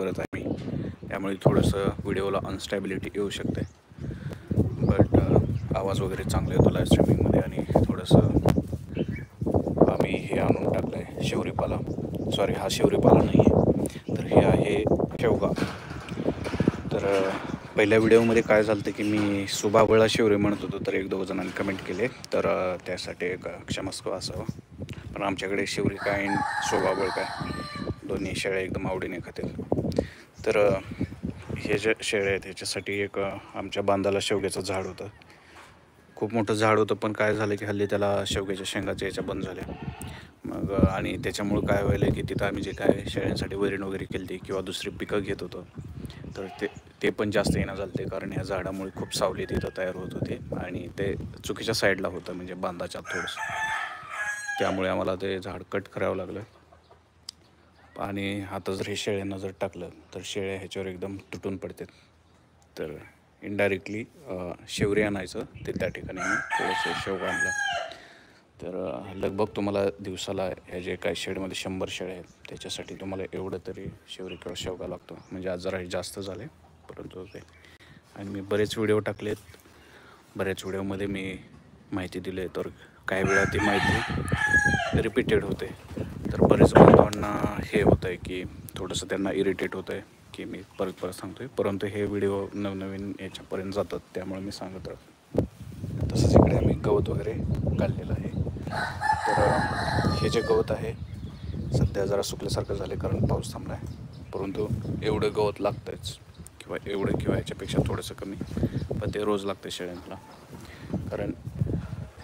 करत आहे मी, त्यामुळे थोडंसं व्हिडिओला अनस्टॅबिलिटी येऊ शकते. बट आवाज वगैरे चांगला येतो लाईव्ह स्ट्रीमिंगमध्ये. आणि थोडंसं आम्ही हे आणून टाकलं आहे शेवरीपाला. सॉरी, हा शेवरीपाला नाही आहे, तर हे आहे शेवगा. तर पहिल्या व्हिडिओमध्ये काय झालं होतं की मी सुबाबळा शेवरे म्हणत होतो, तर 1-2 जणांनी कमेंट केले, तर त्यासाठी एक क्षमस्व असावं. पण आमच्याकडे शेवरी काय आणि सुबाबळ काय दोन्ही शेळ्या एकदम आवडीने खातील. तर हे जे शेळ्या आहेत ह्याच्यासाठी एक आमच्या बांधाला शेवग्याचं झाड होतं. खूप मोठं झाड होतं, पण काय झालं की हल्ली त्याला शेवग्याच्या शेंगाच्या याच्या बंद झाल्या. मग आणि त्याच्यामुळं काय व्हायलं की तिथं आम्ही जे काय शेळ्यांसाठी वैरण वगैरे केली किंवा दुसरी पिकं घेत होतो, तर ते पण जास्त येणं झालं ते, कारण ह्या झाडामुळे खूप सावली तिथं तयार होत होते आणि ते चुकीच्या साईडला होतं, म्हणजे बांधाच्या थोडंसं. त्यामुळे आम्हाला ते झाड कट करावं लागलं. आणि आता जर हे शेळ्यांना जर टाकलं तर शेळ्या ह्याच्यावर एकदम तुटून पडतात. तर इनडायरेक्टली शेवरी आणायचं, ते त्या ठिकाणी आम्ही थोडंसं शेवगा आणला. तर लगभग तुम्हाला दिवसाला ह्या जे काय शेडमध्ये 100 शेळ्या आहेत त्याच्यासाठी तुम्हाला एवढं तरी शेवरी किंवा शेवगा लागतो. म्हणजे आज जरा जास्त झाले, परंतु ते. आणि मी बरेच व्हिडिओ टाकलेत, बऱ्याच व्हिडिओमध्ये मी माहिती दिली, तर काही वेळा ती माहिती रिपीटेड होते. तर बरेच बांधवांना हे होतं आहे की थोडंसं त्यांना इरिटेट होतं आहे की मी परत सांगतो आहे, परंतु हे व्हिडिओ नवनवीन याच्यापर्यंत जातात, त्यामुळे मी सांगत राहतो. तसंच इकडे आम्ही गवत वगैरे घाललेलं आहे. तर हे जे गवत आहे सध्या जरा सुकल्यासारखं झालं कारण पाऊस थांबला आहे, परंतु एवढं गवत लागतंच, किंवा एवढं किंवा याच्यापेक्षा थोडंसं कमी, पण ते रोज लागतं शेळ्यांना. कारण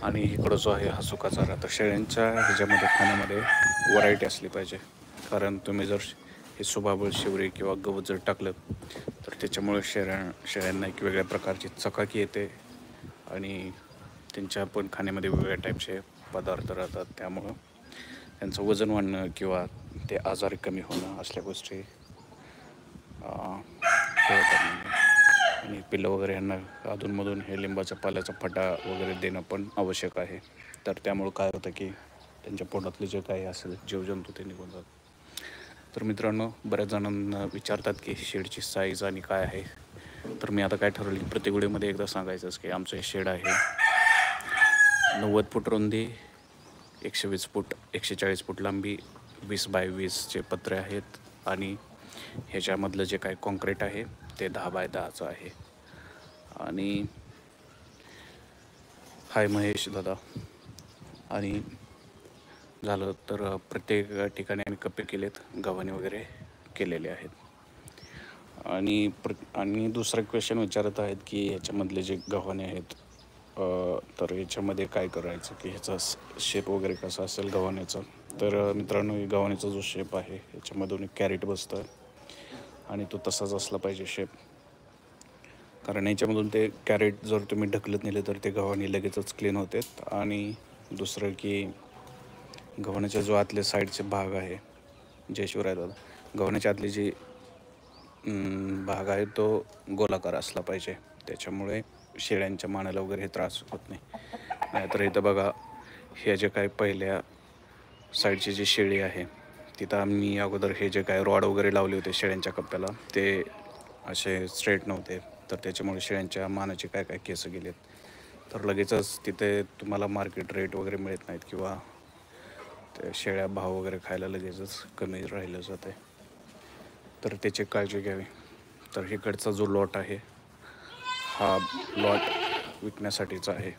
आणि इकडं जो आहे हा सुका चारा, तर शेळ्यांच्या ह्याच्यामध्ये खाण्यामध्ये व्हरायटी असली पाहिजे. कारण तुम्ही जर हे सुबाबळ शेवरी किंवा गवत जर टाकलं तर त्याच्यामुळे शेळ्यांना एक वेगळ्या प्रकारची चकाकी येते आणि त्यांच्या पण खाण्यामध्ये वेगवेगळ्या टाईपचे पदार्थ राहतात, त्यामुळं त्यांचं वजन वाढणं किंवा ते आजारी कमी होणं असल्या गोष्टी होतात. आणि पिल्लं वगैरे यांना अधूनमधून हे लिंबाच्या पाल्याचा फटा वगैरे देणं पण आवश्यक आहे. तर त्यामुळं काय होतं की त्यांच्या पोटातले जे काही असेल जीवजंतू ते निघून जातात. तर मित्रांनो, बऱ्याच जणांना विचारतात की शेडची साईज आणि काय आहे. तर मी आता काय ठरवलं की प्रत्येक व्हिडिओमध्ये एकदा सांगायचंच की आमचं हे शेड आहे 90 फूट रुंदी, 120 फूट 140 फूट लांबी, 20 बाय 20चे पत्रे आहेत आणि ह्याच्यामधलं जे काही कॉन्क्रीट आहे ते 10 बाय 10चं आहे. आणि हाय महेश दादा. आणि झालं तर प्रत्येक ठिकाणी आम्ही कप्पे केलेत, गव्हाणे वगैरे केलेले आहेत. आणि दुसरा क्वेश्चन विचारत आहेत की ह्याच्यामधले जे गव्हाणे आहेत, तर याच्यामध्ये काय करायचं की ह्याचा शेप वगैरे कसा असेल गव्हाण्याचा. तर मित्रांनो, गव्हाण्याचा जो शेप आहे ह्याच्यामधून एक कॅरेट बसतं आणि तो तसाच असला पाहिजे शेप. कारण याच्यामधून ते कॅरेट जर तुम्ही ढकलत नेले तर ते गव्हाणे लगेचच क्लीन होतात. आणि दुसरं की गव्हाण्याच्या जो आतले साईडचे भाग आहे, जय शिवराय दादा, गव्हाण्याच्या आतली जी भाग आहे तो गोलाकार असला पाहिजे, त्याच्यामुळे शेळ्यांच्या मानेला वगैरे हे त्रास होत नाही. नाहीतर इथं बघा, हे जे काय पहिल्या साईडची जी शेळी आहे तिथं आम्ही अगोदर हे जे काय रॉड वगैरे लावले होते शेळ्यांच्या कप्प्याला, ते असे स्ट्रेट नव्हते, तर त्याच्यामुळे शेळ्यांच्या मानाचे काय काय केस गेलेत. तर लगेचच तिथे तुम्हाला मार्केट रेट वगैरे मिळत नाहीत किंवा ते शेळ्या भाव वगैरे खायला लगेचच कमी राहिलं जातं आहे, तर त्याची काळजी घ्यावी. तर इकडचा जो लॉट आहे हा लॉट विकण्यासाठीचा आहे.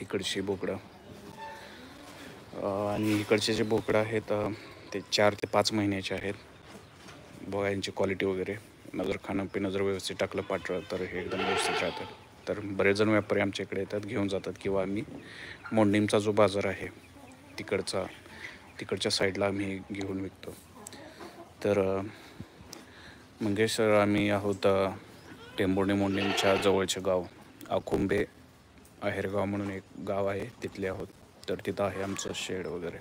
इकडची बोकडं आणि इकडचे जे बोकडं आहेत ते 4 ते 5 महिन्याचे आहेत. बघा यांची क्वालिटी वगैरे, नजर खाणं पिणं जर व्यवस्थित टाकलं पाठलं तर हे एकदम व्यवस्थित राहतं. तर बरेच जण व्यापारी आमच्या इकडे येतात, घेऊन जातात, किंवा आम्ही मोंडीमचा जो बाजार आहे तिकडच्या साईडला आम्ही घेऊन विकतो. तर मंगेश सर, आम्ही आहोत टेंभुर्णी मोंडीमच्या जवळचे गाव आकुंबे आहेरगाव म्हणून एक गाव आहे, तिथले आहोत. तर तिथं आहे आमचं शेड वगैरे.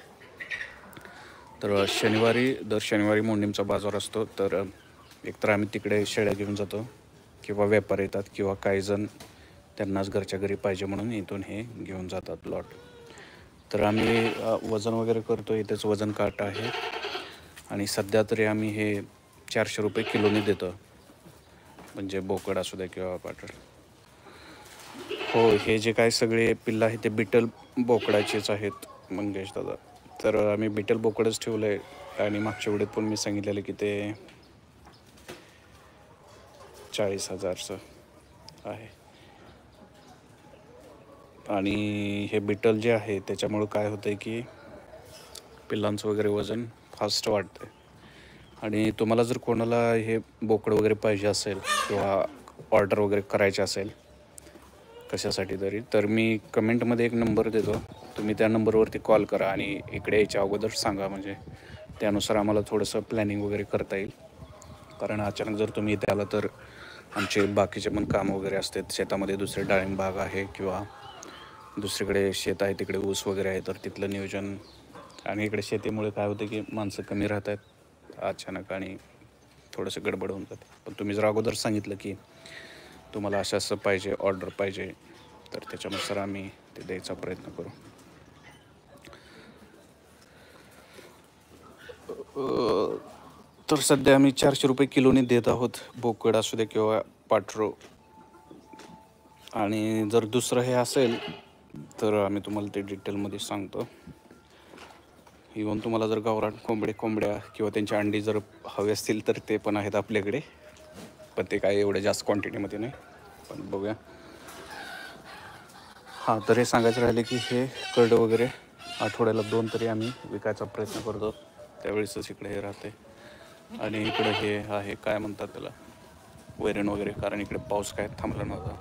तर दर शनिवारी मोंडीमचा बाजार असतो, तर एकतर आम्ही तिकडे शेळ्या घेऊन जातो किंवा व्यापार येतात किंवा काही जण त्यांनाच घरच्या घरी पाहिजे म्हणून इथून हे घेऊन जातात लॉट. तर आम्ही वजन वगैरे करतो, इथेच वजन काटा आहे आणि सध्या तरी आम्ही हे 400 रुपये किलोने देतो, म्हणजे बोकड असू द्या किंवा पाटर. हो, हे जे काय सगळे पिल्लं आहेत ते बिटल बोकडाचेच आहेत मंगेश दादा. तर आम्ही बिटल बोकडच ठेवलं आहे आणि मागच्या वेळेत पण मी सांगितलेलं की ते 40,000चं आहे. आणि हे बिटल जे आहे त्याच्यामुळं काय होतं आहे की पिल्लांचं वगैरे वजन फास्ट वाढतं आहे. आणि तुम्हाला जर कोणाला हे बोकड वगैरे पाहिजे असेल किंवा ऑर्डर वगैरे करायची असेल कशासाठी तरी, तर मी कमेंटमध्ये एक नंबर देतो, तुम्ही त्या नंबरवरती कॉल करा आणि इकडे यायच्या अगोदर सांगा, म्हणजे त्यानुसार आम्हाला थोडंसं प्लॅनिंग वगैरे करता येईल. कारण अचानक जर तुम्ही इथे आला तर आमचे बाकीचे पण कामं वगैरे असतात, शेतामध्ये दुसरे डाळिंब बाग आहे किंवा दुसरीकडे शेत आहे तिकडे ऊस वगैरे आहे, तर तिथलं नियोजन. आणि इकडे शेतीमुळे काय होतं की माणसं कमी राहत आहेत अचानक आणि थोडंसं गडबड होऊन जाते. पण तुम्ही जर अगोदर सांगितलं की तुम्हाला असं असं पाहिजे, ऑर्डर पाहिजे, तर त्याच्यानुसार आम्ही ते द्यायचा प्रयत्न करू. तर सध्या आम्ही 400 रुपये किलोने देत आहोत, बोकड असू दे किंवा पाठरो. आणि जर दुसरं हे असेल तर आम्ही तुम्हाला ते डिटेलमध्ये सांगतो. इव्हन तुम्हाला जर गावरान कोंबड्या किंवा त्यांची अंडी जर हवे असतील तर ते पण आहेत आपल्याकडे, पण ते काय एवढ्या जास्त क्वांटिटीमध्ये नाही, पण बघूया. हां, तर हे सांगायचं राहिले की हे कर्ड वगैरे आठवड्याला 2 तरी आम्ही विकायचा प्रयत्न करतो, त्यावेळेसच इकडे हे राहते. आणि इकडे हे आहे काय म्हणतात त्याला, वैरण वगैरे, कारण इकडे पाऊस काय थांबला नव्हता,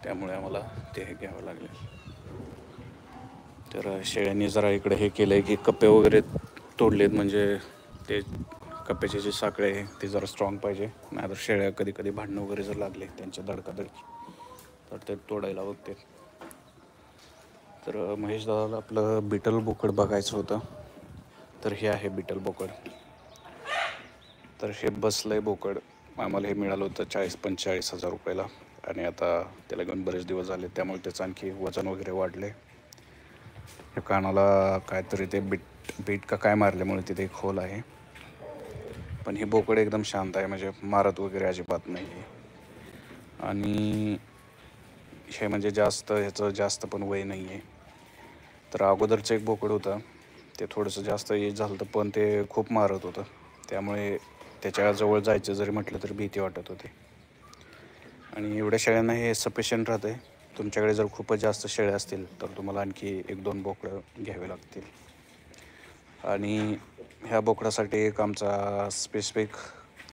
त्यामुळे आम्हाला ते हे घ्यावं लागले. तर शेळ्यांनी जरा इकडे हे केलं आहे की कप्पे वगैरे तोडलेत, म्हणजे ते कप्प्याचे जे साखळे आहे ते जरा स्ट्रॉंग पाहिजे, नाहीतर शेळ्या कधी कधी भांडणं वगैरे जर लागले त्यांच्या धडकाधडकी तर ते तोडायला बघते. तर महेश दादाला आपलं बिटल बोकड बघायचं होतं, तर हे आहे बिटल बोकड. तर हे बसलं आहे बोकड, आम्हाला हे मिळालं होतं 40-45 हजार रुपयाला, आणि आता त्याला घेऊन बरेच दिवस झाले, त्यामुळे त्याचं आणखी वजन वगैरे वाढले. हे कानाला काहीतरी ते बीट का काय मारल्यामुळे तिथे एक होल आहे. पण हे बोकड एकदम शांत आहे, म्हणजे मारत वगैरे अजिबात नाही आहे. आणि हे म्हणजे ह्याचं जास्त पण वय नाही आहे. तर अगोदरचं एक बोकड होतं ते थोडंसं जास्त एज झालं होतं, पण ते खूप मारत होतं, त्यामुळे त्याच्याजवळ जायचं जरी म्हटलं तर भीती वाटत होती. आणि एवढ्या शेळ्यांना हे सफिशियंट राहतं आहे. तुमच्याकडे जर खूपच जास्त शेळ्या असतील तर तुम्हाला आणखी 1-2 बोकडं घ्यावे लागतील. आणि ह्या बोकडासाठी एक आमचा स्पेसिफिक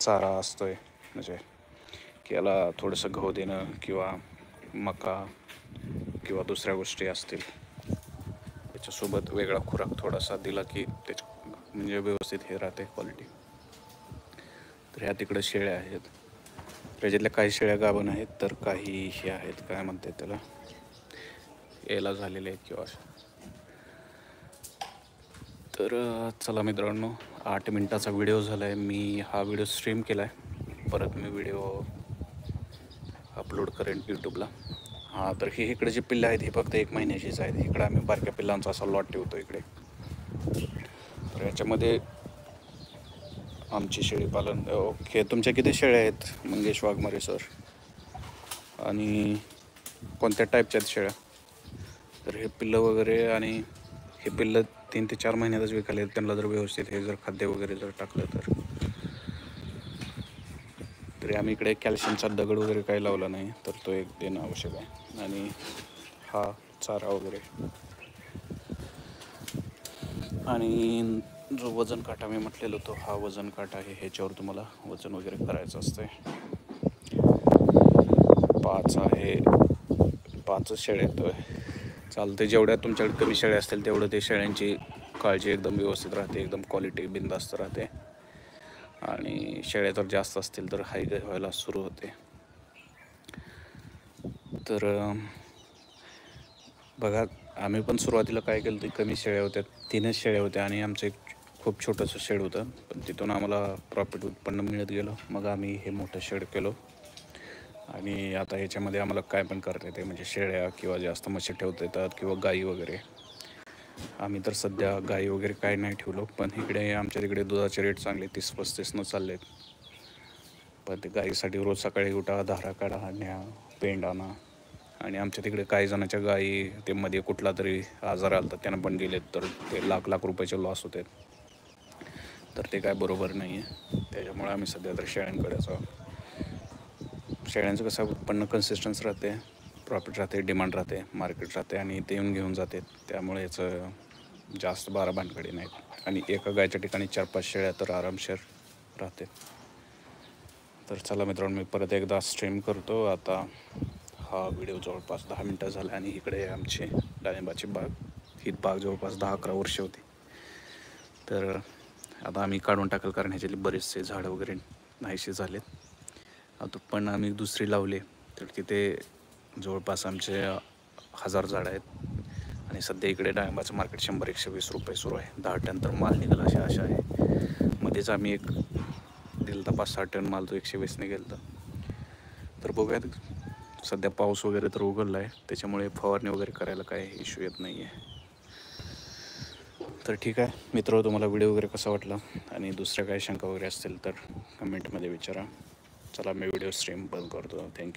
चारा असतो आहे, म्हणजे की याला थोडंसं गहू देणं किंवा मका किंवा दुसऱ्या गोष्टी असतील, त्याच्यासोबत वेगळा खुराक थोडासा दिला की त्याच्या म्हणजे व्यवस्थित हे राहते क्वालिटी. तर ह्या तिकडं शेळ्या आहेत, त्याच्यातल्या काही शेळ्या गाभण आहेत, तर काही हे आहेत काय म्हणतात त्याला, यायला झालेले आहेत किंवा. तर चला मित्रांनो, 8 मिनटाचा व्हिडिओ झाला आहे. मी हा व्हिडिओ स्ट्रीम केला आहे, परत मी व्हिडिओ अपलोड करेन यूट्यूबला. हां, तर हे इकडे जे पिल्लं आहेत हे फक्त 1 महिन्याचीच आहेत. इकडं आम्ही बारक्या पिल्लांचा असा लॉट ठेवतो इकडे. तर याच्यामध्ये आमची शेळी पालन. ओके, तुमच्या किती शेळ्या आहेत मंगेश वाघमारे सर, आणि कोणत्या टाईपच्या आहेत शेळ्या? तर हे पिल्लं वगैरे, आणि हे पिल्लं 3 ते 4 महिन्यातच विकायला, त्यांना जर व्यवस्थित हे जर खाद्य वगैरे जर टाकलं तरी आम्ही इकडे कॅल्शियमचा दगड वगैरे काही लावला नाही, तर तो एक देणं आवश्यक आहे. आणि हा चारा वगैरे, आणि जो वजन काटा मी म्हटलेलो तो हा वजन काटा आहे, ह्याच्यावर तुम्हाला वजन वगैरे करायचं असतं. 5 आहे, 5 शेळ्या येतो चालते. जेवढ्या तुमच्याकडे कमी शेळ्या असतील तेवढं ते शेळ्यांची काळजी एकदम व्यवस्थित राहते, एकदम क्वालिटी बिनधास्त राहते. आणि शेळ्या जर जास्त असतील तर हाय व्हायला सुरू होते. तर बघा, आम्ही पण सुरुवातीला काय केलं, ते कमी शेळ्या होत्या, 3च शेळ्या होत्या, आणि आमचं एक खूप छोटंसं शेड होतं, पण तिथून आम्हाला प्रॉफिट उत्पन्न मिळत गेलं. मग आम्ही हे मोठं शेड केलं, आणि आता ह्याच्यामध्ये आम्हाला काय पण करता येते, म्हणजे शेळ्या किंवा जास्त म्हशी ठेवता येतात किंवा गाई वगैरे. आम्ही तर सध्या गाई वगैरे काय नाही ठेवलो, पण इकडे आमच्या तिकडे दुधाचे रेट चांगले 30-35 चालले आहेत. पण ते गाईसाठी रोज सकाळी उठा, धारा काढा, न्या, पेंड आणा. आणि आमच्या तिकडे काही जणांच्या गायी ते मध्ये कुठला तरी आजार आला तर त्यांना पण गेलेत, तर ते लाख रुपयाचे लॉस होते. तर ते काय बरोबर नाही आहे. त्याच्यामुळे आम्ही सध्या तर शेळ्यांचं कसं उत्पन्न कन्सिस्टन्स राहते, प्रॉफिट राहते, डिमांड राहते, मार्केट राहते आणि ते येऊन घेऊन जाते. त्यामुळे याचं जास्त भानगडी नाहीत. आणि एका गायच्या ठिकाणी 4-5 शेळ्या तर आरामशीर राहते. तर चला मित्रांनो, मी परत एकदा स्ट्रीम करतो. आता हा व्हिडिओ जवळपास 10 मिनटं झाला आणि इकडे आमची डाळिंबाची बाग. ही बाग जवळपास 10-11 वर्ष होती. तर आता आम्ही काढून टाकलं, कारण ह्याच्यातले बरेचसे झाडं वगैरे नाहीसे झालेत. आता पण आम्ही दुसरी लावले, तर तिथे जवळपास आमचे 1000 झाडं आहेत. आणि सध्या इकडे डाळिंबाचं मार्केट 100-120 रुपये सुरू आहे. 10 टन तर माल निघाला अशी आशा आहे. मध्येच आम्ही एक दिलं तर 5-6 टन माल तो 120ने गेला. तर बघूयात. सध्या पाऊस वगैरे तर उघडला आहे, त्याच्यामुळे फवारणी वगैरे करायला काही इश्यू येत नाही आहे. तर ठीक आहे मित्र, तुम्हाला व्हिडिओ वगैरे कसा वाटला आणि दुसऱ्या काही शंका वगैरे असतील तर कमेंटमध्ये विचारा. चला, मी व्हिडिओ स्ट्रीम बंद करतो. थँक्यू.